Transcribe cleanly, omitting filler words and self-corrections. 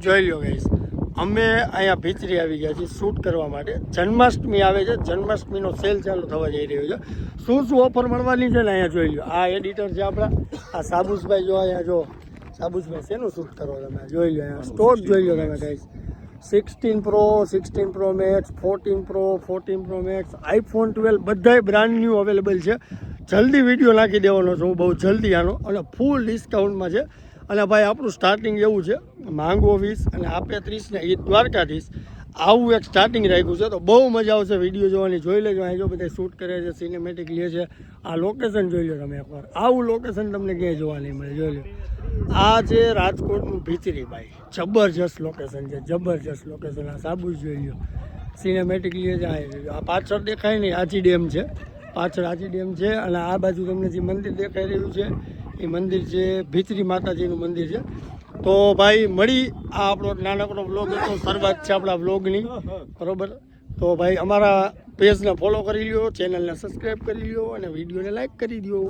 જોઈ લો ગાઈસ, અમે અહીંયા ભીતરી આવી ગયા છીએ શૂટ કરવા માટે. જન્માષ્ટમી આવે છે, જન્માષ્ટમીનો સેલ ચાલુ થવા જઈ રહ્યો છે. શું શું ઓફર મળવાની છે ને અહીંયા જોઈ લો. આ એડિટર છે આપણા, આ સાબુસભાઈ જો અહીંયા જો. સાબુસભાઈ શેનું શૂટ કરો તમે જોઈ લો, અહીંયા સ્ટોક જોઈ લો તમે guys. 16 Pro, 16 Pro Max, 14 Pro, 14 Pro Max, iPhone 12 બધાય બ્રાન્ડ ન્યૂ અવેલેબલ છે. જલ્દી વિડીયો નાખી દેવાનો છું બહુ જલ્દી આનો, અને ફૂલ ડિસ્કાઉન્ટમાં છે. અને ભાઈ આપણું સ્ટાર્ટિંગ એવું છે, માંગવો 20 અને આપે 30 ને એ દ્વારકાધીશ, આવું એક સ્ટાર્ટિંગ રાખ્યું છે. તો બહુ મજા આવશે વિડીયો જોવાની. જોઈ લેજો, અહીં જો બધા શૂટ કરે છે, સિનેમેટિક લે છે. આ લોકેશન જોઈ લો તમે એકવાર, આવું લોકેશન તમને ક્યાંય જોવા નહીં મળે. જોઈ લો, આ છે રાજકોટનું ભીતરી ભાઈ, જબરજસ્ત લોકેશન છે, જબરજસ્ત લોકેશન. આ સાબુ જોઈ લો, સિનેમેટિક લે છે. આ પાછળ દેખાય નહીં, આજી ડેમ છે, પાછળ આજી ડેમ છે. અને આ બાજુ તમને જે મંદિર દેખાઈ રહ્યું છે એ મંદિર છે ભીતરી માતાજીનું મંદિર છે. તો ભાઈ મળી, આ આપણો નાનકડો બ્લોગ હતો, શરૂઆત છે આપણા બ્લોગની, બરોબર. તો ભાઈ અમારા પેજને ફોલો કરી લ્યો, ચેનલને સબસ્ક્રાઈબ કરી લ્યો અને વિડીયોને લાઈક કરી દો.